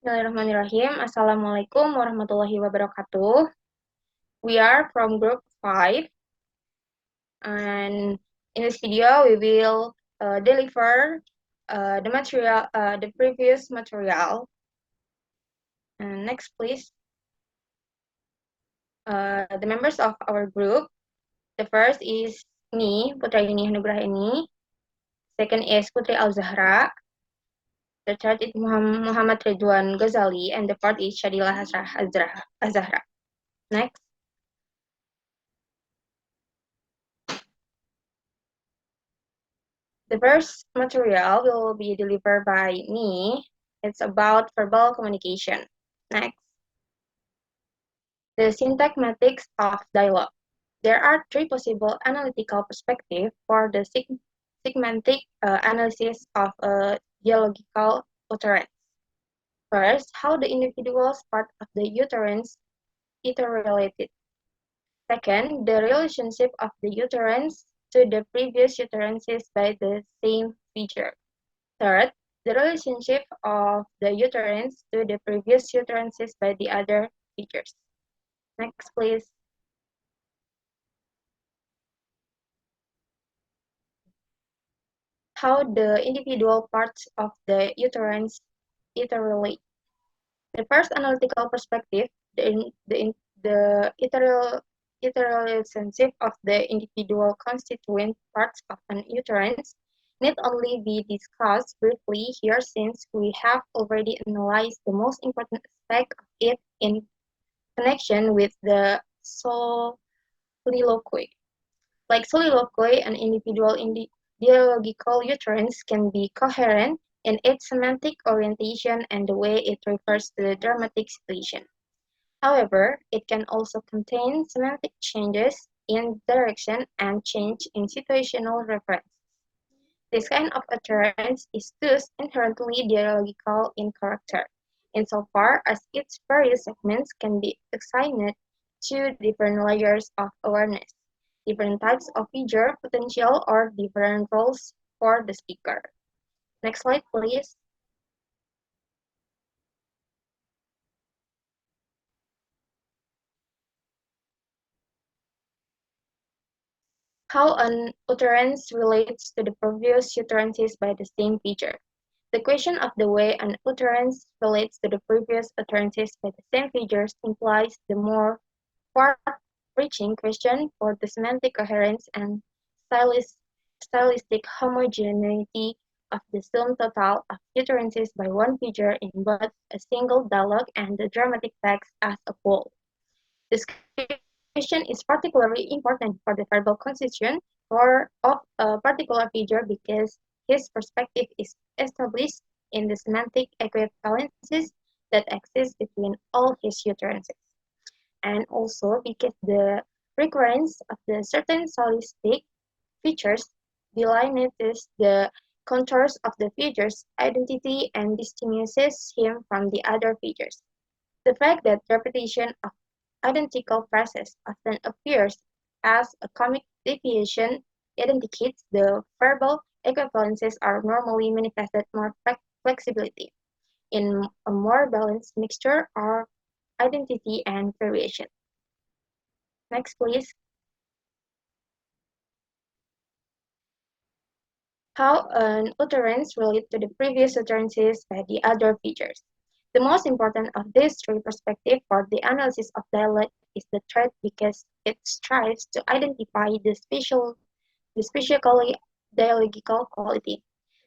Bismillahirrahmanirrahim. Assalamualaikum warahmatullahi wabarakatuh. We are from group 5, and in this video we will deliver the previous material. And next, please. The members of our group. The first is me, Putri Nugraheni. Second is Putri Al Zahra. The third is Muhammad Ridwan Ghozali, and the fourth is Syadilla Hasrah Azzahra. Next. The first material will be delivered by me. It's about verbal communication. Next. The syntagmatics of dialogue. There are three possible analytical perspectives for the segmentic analysis of a dialogical utterance. First, how the individuals part of the utterance interrelated. Second, the relationship of the utterance to the previous utterances by the same feature. Third, the relationship of the utterance to the previous utterances by the other features. Next, please. How the individual parts of the utterance interrelate. The first analytical perspective, the interrelationship of the individual constituent parts of an utterance need only be discussed briefly here since we have already analyzed the most important aspect of it in connection with the soliloquy. Like soliloquy, an individual dialogical utterance can be coherent in its semantic orientation and the way it refers to the dramatic situation. However, it can also contain semantic changes in direction and change in situational reference. This kind of utterance is thus inherently dialogical in character, insofar as its various segments can be assigned to different layers of awareness, different types of figure potential, or different roles for the speaker. Next slide, please. How an utterance relates to the previous utterances by the same feature. The question of the way an utterance relates to the previous utterances by the same features implies the more far-reaching question for the semantic coherence and stylistic homogeneity of the sum total of utterances by one feature in both a single dialogue and the dramatic text as a whole. This question is particularly important for the verbal constituent of a particular figure because his perspective is established in the semantic equivalences that exist between all his utterances, and also because the recurrence of the certain stylistic features delineates the contours of the figure's identity and distinguishes him from the other figures. The fact that repetition of identical phrases often appears as a comic deviation indicates the verbal equivalences are normally manifested more flexibility in a more balanced mixture of identity and variation. Next, please. How an utterance relates to the previous utterances by the other features. The most important of these three perspectives for the analysis of dialect is the third because it strives to identify the specifically dialogical quality.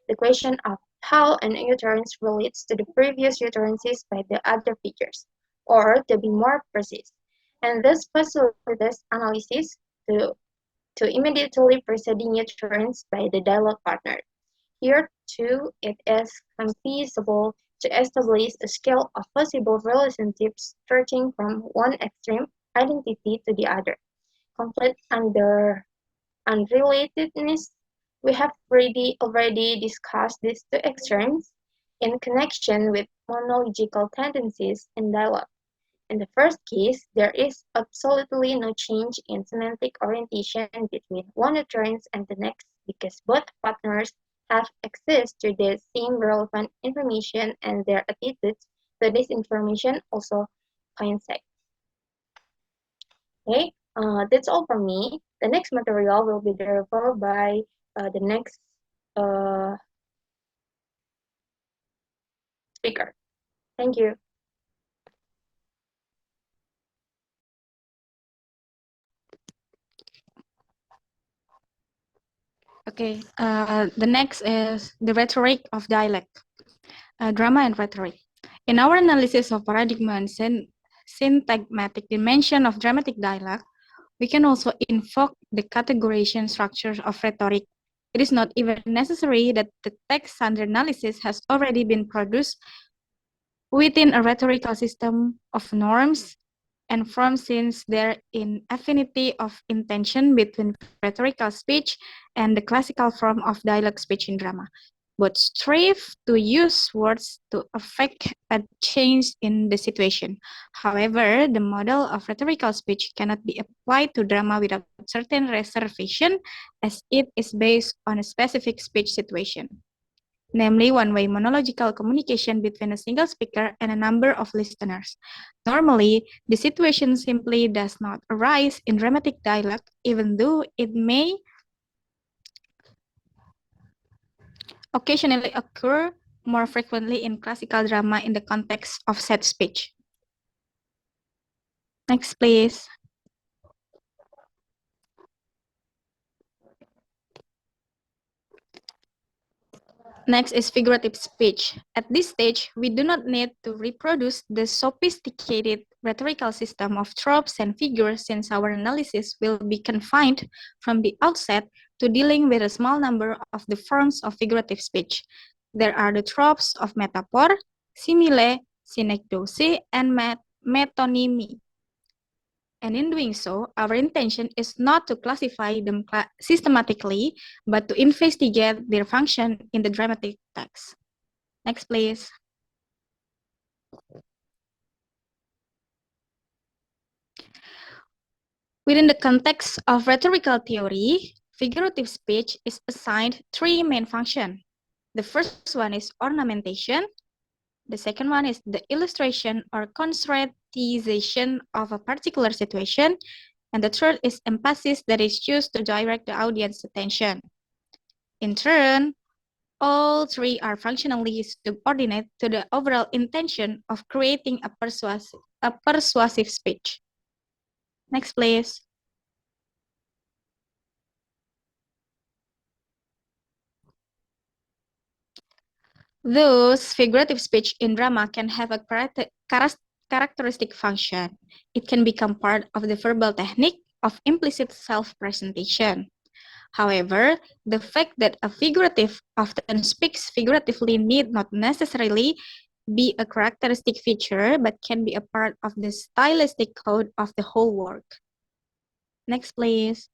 The question of how an utterance relates to the previous utterances by the other features, or to be more precise, and this facilitates analysis to immediately preceding utterance by the dialogue partner. Here, too, it is feasible to establish a scale of possible relationships stretching from one extreme identity to the other. Complete under unrelatedness, we have already discussed these two extremes in connection with monological tendencies in dialogue. In the first case, there is absolutely no change in semantic orientation between one utterance and the next because both partners have access to the same relevant information and their attitudes So this information also coincides. Okay, that's all from me. The next material will be derived by the next uh, speaker. Thank you. Okay, the next is the rhetoric of dialect, drama and rhetoric. In our analysis of paradigm and syntagmatic dimension of dramatic dialogue, we can also invoke the categorization structures of rhetoric. It is not even necessary that the text under analysis has already been produced within a rhetorical system of norms and forms, since there is affinity of intention between rhetorical speech and the classical form of dialogue speech in drama. Both strive to use words to affect a change in the situation. However, the model of rhetorical speech cannot be applied to drama without certain reservation, as it is based on a specific speech situation, namely one-way monological communication between a single speaker and a number of listeners. Normally, the situation simply does not arise in dramatic dialogue, even though it may occasionally occur more frequently in classical drama in the context of set speech. Next, please. Next is figurative speech. At this stage, we do not need to reproduce the sophisticated rhetorical system of tropes and figures, since our analysis will be confined from the outset to dealing with a small number of the forms of figurative speech. There are the tropes of metaphor, simile, synecdoche, and metonymy. And in doing so, our intention is not to classify them systematically, but to investigate their function in the dramatic text. Next, please. Within the context of rhetorical theory, figurative speech is assigned three main functions. The first one is ornamentation. The second one is the illustration or concretization of a particular situation. And the third is emphasis, that is used to direct the audience's attention. In turn, all three are functionally subordinate to the overall intention of creating a persuasive speech. Next, please. Thus, figurative speech in drama can have a characteristic function. It can become part of the verbal technique of implicit self-presentation. However, the fact that a figurative often speaks figuratively need not necessarily be a characteristic feature, but can be a part of the stylistic code of the whole work. Next, please.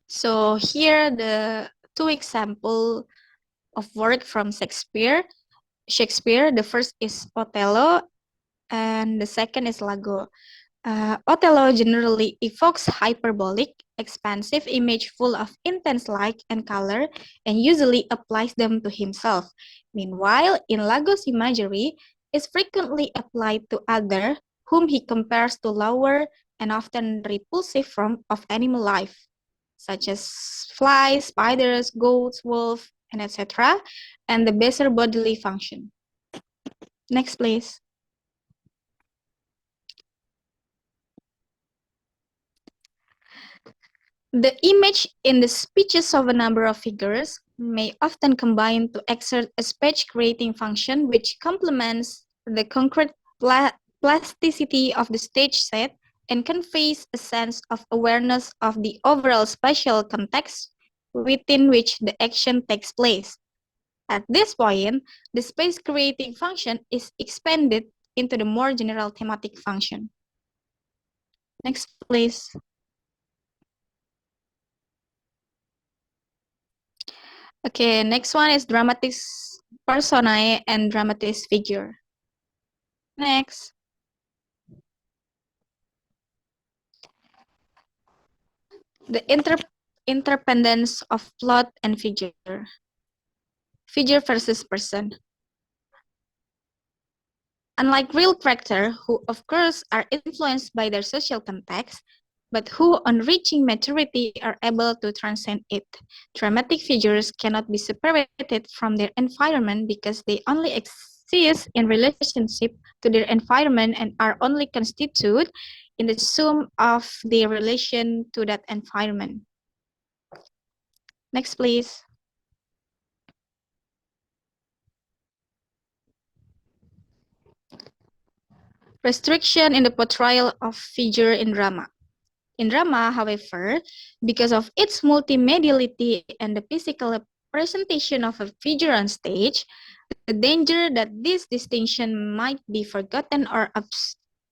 So here the two examples of work from Shakespeare. The first is Othello, and the second is Lago. Othello generally evokes hyperbolic, expansive image full of intense light and color, and usually applies them to himself. Meanwhile, in Lago's imagery is frequently applied to others, whom he compares to lower and often repulsive form of animal life, such as flies, spiders, goats, wolves, and etc., and the baser bodily function. Next, please. The image in the speeches of a number of figures may often combine to exert a speech-creating function which complements the concrete plasticity of the stage set and conveys a sense of awareness of the overall spatial context within which the action takes place. At this point, the space-creating function is expanded into the more general thematic function. Next, please. Okay, next one is dramatis personae and dramatis figure. Next. The interdependence of plot and figure. figure versus person. Unlike real characters, who of course are influenced by their social context, but who on reaching maturity are able to transcend it. Dramatic figures cannot be separated from their environment because they only exist in relationship to their environment and are only constituted in the sum of their relation to that environment. Next, please. Restriction in the portrayal of figure in drama. In drama, however, because of its multimediality and the physical presentation of a figure on stage, the danger that this distinction might be forgotten or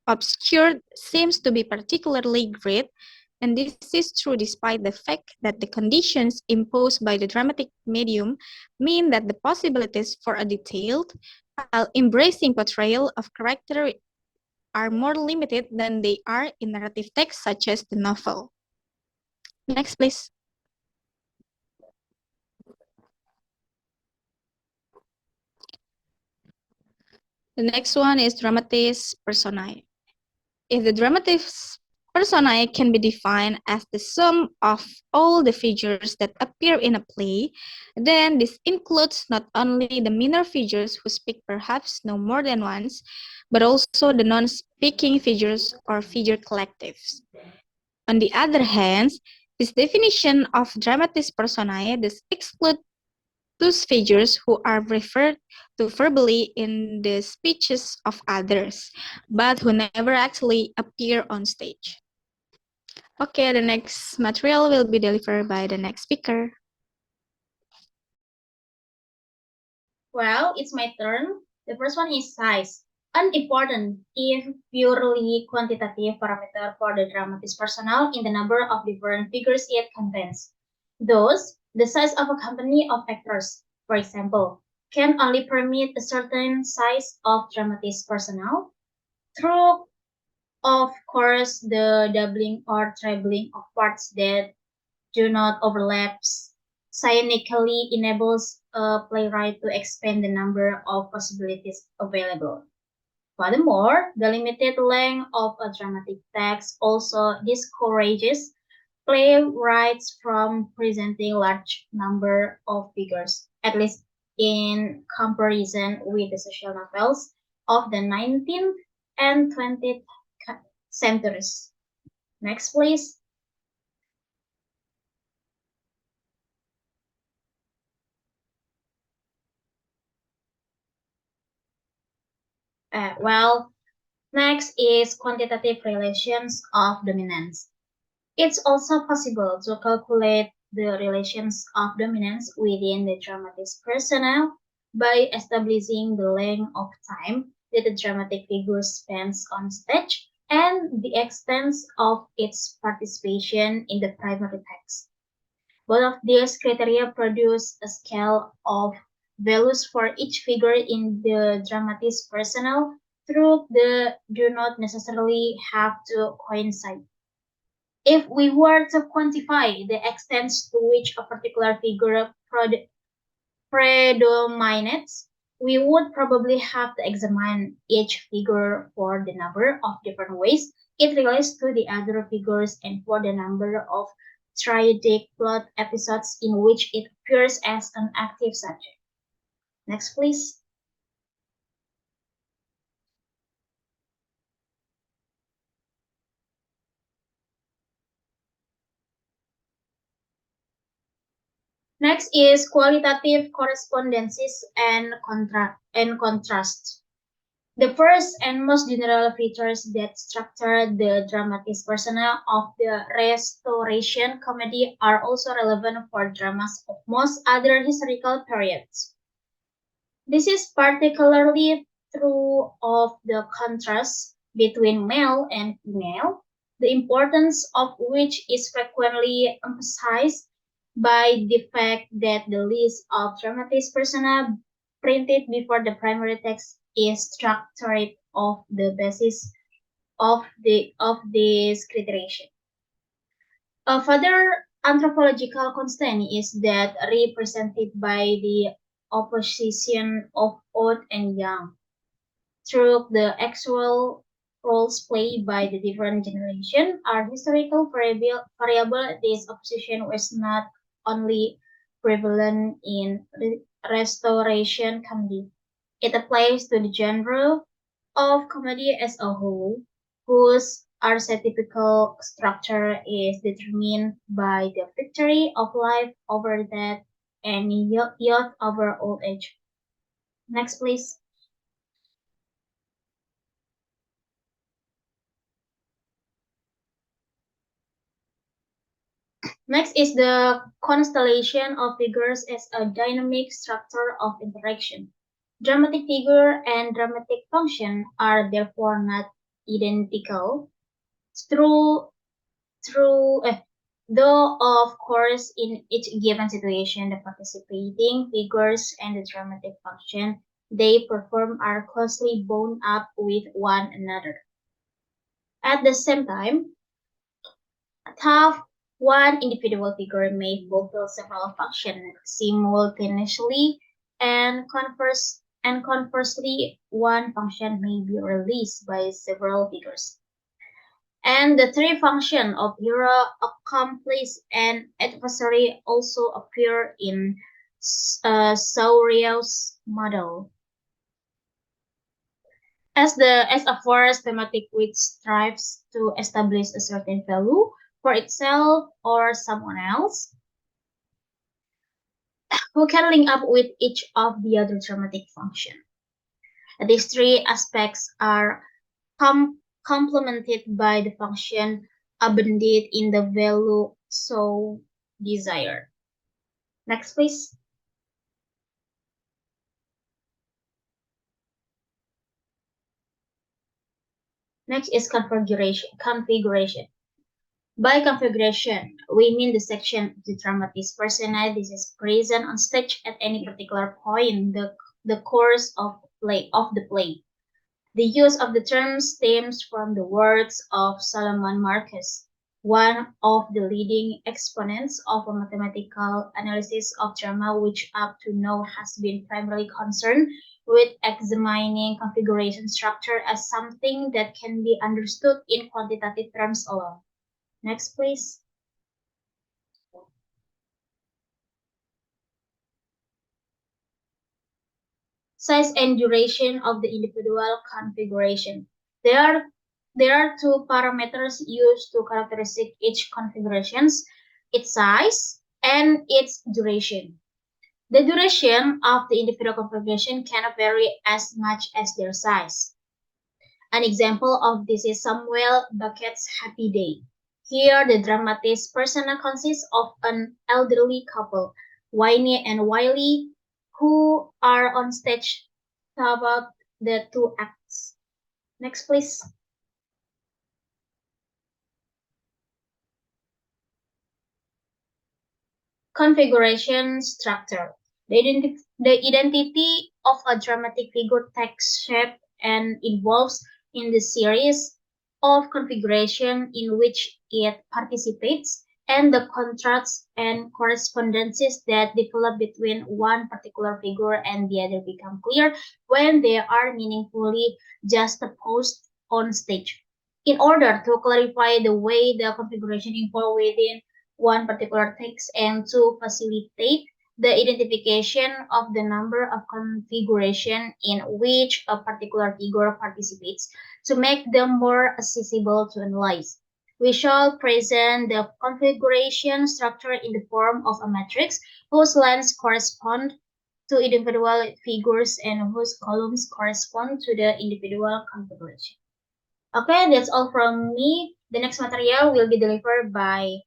obscured seems to be particularly great, and this is true despite the fact that the conditions imposed by the dramatic medium mean that the possibilities for a detailed, while embracing portrayal of character are more limited than they are in narrative texts such as the novel. Next, please. The next one is dramatis personae. If the dramatis personae can be defined as the sum of all the figures that appear in a play, then this includes not only the minor figures who speak perhaps no more than once, but also the non-speaking figures or figure collectives. On the other hand, this definition of dramatis personae does exclude those figures who are referred to verbally in the speeches of others, but who never actually appear on stage. Okay, the next material will be delivered by the next speaker. Well, it's my turn. The first one is size. An important, if purely quantitative parameter for the dramatis personnel in the number of different figures it contains. Thus, the size of a company of actors, for example, can only permit a certain size of dramatis personnel through, of course, the doubling or trebling of parts that do not overlap cynically enables a playwright to expand the number of possibilities available. Furthermore, the limited length of a dramatic text also discourages playwrights from presenting large number of figures, at least in comparison with the social novels of the 19th and 20th centuries. Next, please. Well, next is quantitative relations of dominance. It's also possible to calculate the relations of dominance within the dramatist personnel by establishing the length of time that the dramatic figure spends on stage and the extent of its participation in the primary text. Both of these criteria produce a scale of values for each figure in the dramatist personnel, though they do not necessarily have to coincide. If we were to quantify the extent to which a particular figure predominates, we would probably have to examine each figure for the number of different ways it relates to the other figures and for the number of triadic plot episodes in which it appears as an active subject. Next, please. Next is qualitative correspondences and contrasts. The first and most general features that structure the dramatist persona of the Restoration comedy are also relevant for dramas of most other historical periods. This is particularly true of the contrast between male and female, the importance of which is frequently emphasized by the fact that the list of dramatist persona printed before the primary text is structured of the basis of this criterion. A further anthropological constraint is that represented by the opposition of old and young. Through the actual roles played by the different generation are historical variable. This opposition was not only prevalent in restoration comedy. It applies to the genre of comedy as a whole, whose archetypical structure is determined by the victory of life over death and youth over old age. Next, please. Next is the constellation of figures as a dynamic structure of interaction. Dramatic figure and dramatic function are therefore not identical. Through, though of course in each given situation the participating figures and the dramatic function they perform are closely bound up with one another. At the same time, thus one individual figure may fulfill several functions simultaneously, and conversely, one function may be released by several figures. And the three functions of hero, accomplice, and adversary also appear in Sauriel's model. As a force thematic which strives to establish a certain value for itself or someone else, who can link up with each of the other dramatic functions. These three aspects are complemented by the function abundant in the value so desired. Next, please. Next is configuration. By configuration, we mean the section of the dramatist persona this is present on stage at any particular point the course of the play. The use of the term stems from the words of Solomon Marcus, one of the leading exponents of a mathematical analysis of drama which up to now has been primarily concerned with examining configuration structure as something that can be understood in quantitative terms alone. Next, please. Size and duration of the individual configuration. There are two parameters used to characterize each configurations, its size and its duration. The duration of the individual configuration can vary as much as their size. An example of this is Samuel Beckett's Happy Day. Here, the dramatist persona consists of an elderly couple, Winnie and Wiley, who are on stage throughout the two acts. Next, please. Configuration structure. The identity of a dramatic figure takes shape and evolves in the series of configuration in which it participates, and the contrasts and correspondences that develop between one particular figure and the other become clear when they are meaningfully juxtaposed on stage. In order to clarify the way the configuration evolves within one particular text and to facilitate the identification of the number of configuration in which a particular figure participates to make them more accessible to analyze. We shall present the configuration structure in the form of a matrix whose lines correspond to individual figures and whose columns correspond to the individual configuration. Okay, that's all from me. The next material will be delivered by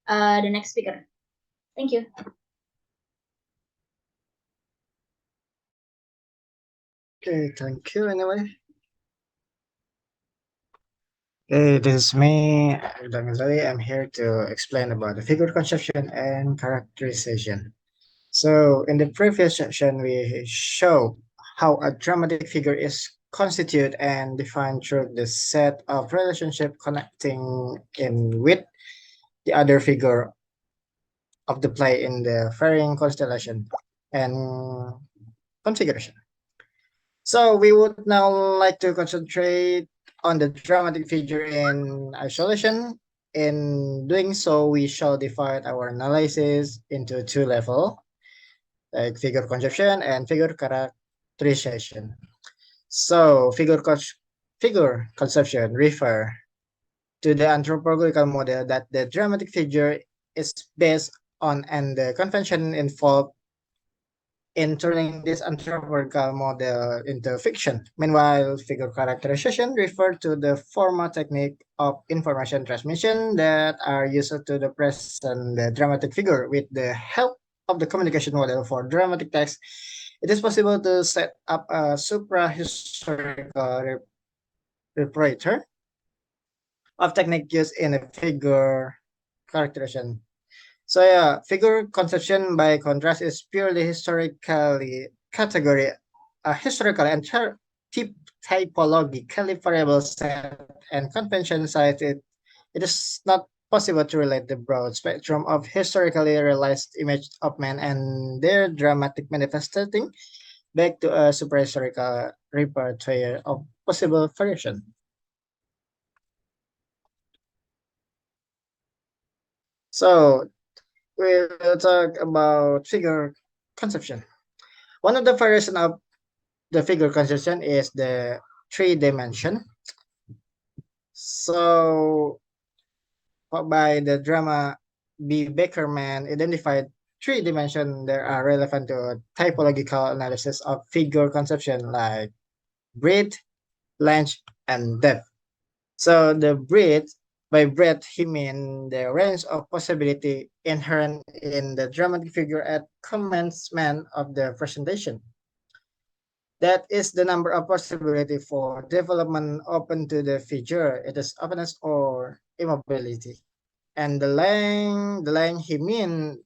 the next speaker. Thank you. Okay, thank you anyway. Hey, this is me, Ridwan Ghozali. I'm here to explain about the figure conception and characterization. So, in the previous section, we show how a dramatic figure is constituted and defined through the set of relationship connecting in with the other figure of the play in the varying constellation. And configuration. So we would now like to concentrate on the dramatic figure in isolation. In doing so, we shall divide our analysis into two levels, like figure conception and figure characterization. So figure conception refer to the anthropological model that the dramatic figure is based on and the convention involved in turning this anthropological model into fiction. Meanwhile, figure characterization refer to the formal technique of information transmission that are used to present the dramatic figure with the help of the communication model for dramatic text. It is possible to set up a supra-historical reparator of technique used in a figure characterization. So yeah, figure conception by contrast is purely historically category, historical and typologically variable set and convention size. It is not possible to relate the broad spectrum of historically realized image of men and their dramatic manifesting back to a superhistorical repertoire of possible variation. So we'll talk about figure conception. One of the variation of the figure conception is the three dimension. So by the drama B. Beckerman identified three dimension that are relevant to typological analysis of figure conception like breadth, length, and depth. So the breadth, by breadth he mean the range of possibility inherent in the dramatic figure at commencement of the presentation. That is the number of possibility for development open to the figure. It is openness or immobility. And the length he mean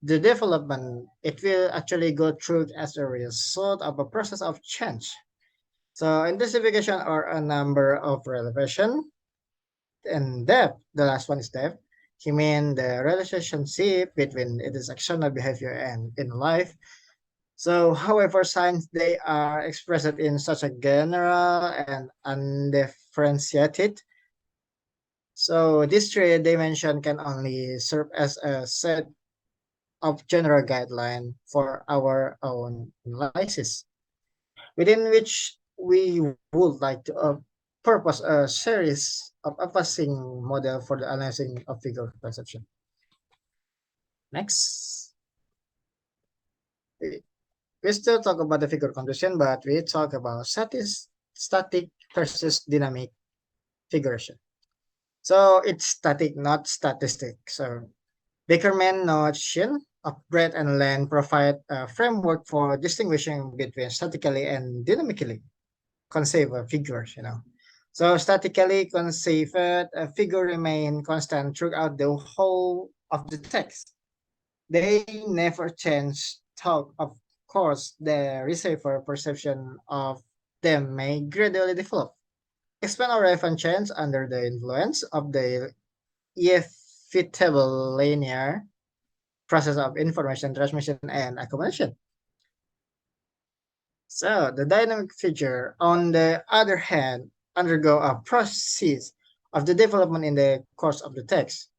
the development it will actually go through as a result of a process of change. So intensification or a number of relevation and depth. The last one is depth. He mean the relationship between its external behavior and in life. So, however, signs they are expressed in such a general and undifferentiated. So, this three dimension can only serve as a set of general guideline for our own analysis, within which we would like to purpose a series of passing model for the analyzing of figure conception. Next, we still talk about the figure conception, but we talk about static versus dynamic figuration. So it's static, not statistic. So Bakerman notion of breadth and length provide a framework for distinguishing between statically and dynamically conceived figures, So statically conceived figure remain constant throughout the whole of the text. They never change thought. Of course, the receiver perception of them may gradually develop, expand or even change under the influence of the inevitable linear process of information transmission and accumulation. So the dynamic figure, on the other hand, undergo a process of the development in the course of the text.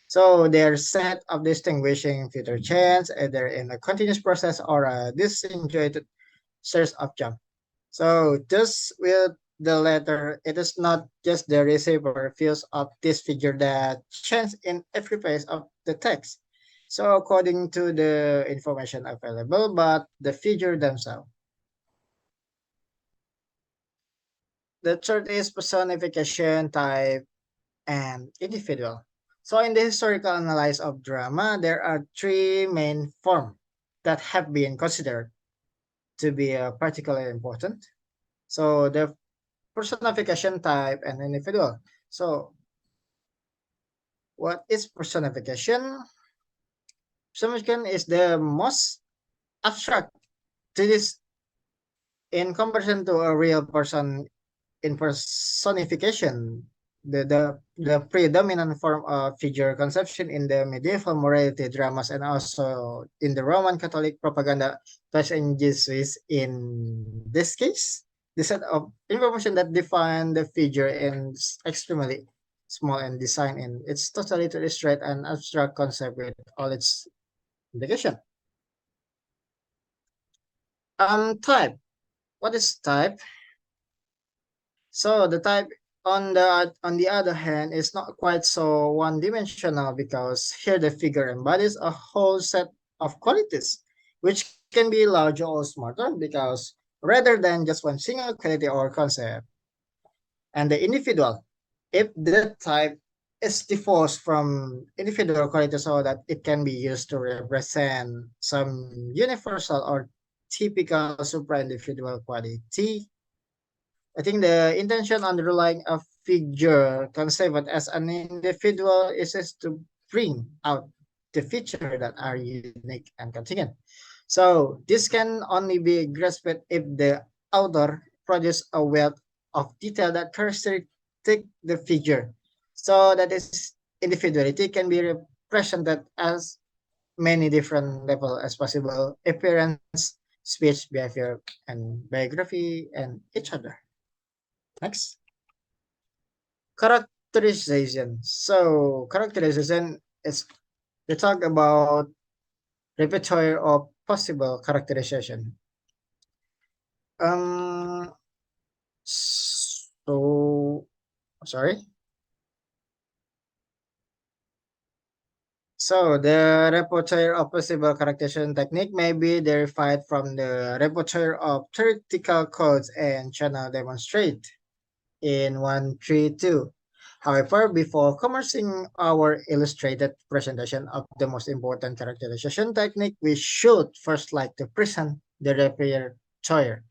So their set of distinguishing future chains, either in a continuous process or a disjointed series of jump. So just with the letter, it is not just the receiver views of this figure that change in every phase of the text. So according to the information available, but the figure themselves. The third is personification type and individual. So in the historical analysis of drama, there are three main forms that have been considered to be particularly important. So the personification type and individual. So what is personification? Personification is the most abstract to this in comparison to a real person in personification. the predominant form of figure conception in the medieval morality dramas and also in the Roman Catholic propaganda passages in this case. The set of information that define the figure is extremely small and designed in it's totally to illustrate an abstract concept with all its implication. Type. What is type? So the type on the other hand is not quite so one-dimensional because here the figure embodies a whole set of qualities, which can be larger or smarter because rather than just one single quality or concept. And the individual, if the type is divorced from individual quality so that it can be used to represent some universal or typical supra-individual quality. I think the intention underlying a figure conceived as an individual is just to bring out the features that are unique and contingent. So this can only be grasped if the author produces a wealth of detail that characteristic the figure. So that is individuality can be represented as many different level as possible appearance, speech, behavior, and biography, and each other. Next, characterization. So characterization is we talk about repertoire of possible characterization. Um. So sorry. So the repertoire of possible characterization technique may be derived from the repertoire of theoretical codes and channel demonstrate in 132. However, before commencing our illustrated presentation of the most important characterization technique, we should first like to present the repertoire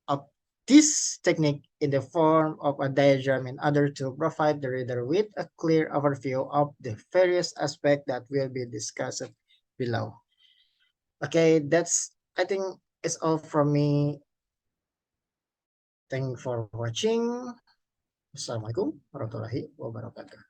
of this technique in the form of a diagram in order to provide the reader with a clear overview of the various aspects that will be discussed below. Okay, that's I think it's all from me. Thank you for watching. Assalamualaikum warahmatullahi wabarakatuh.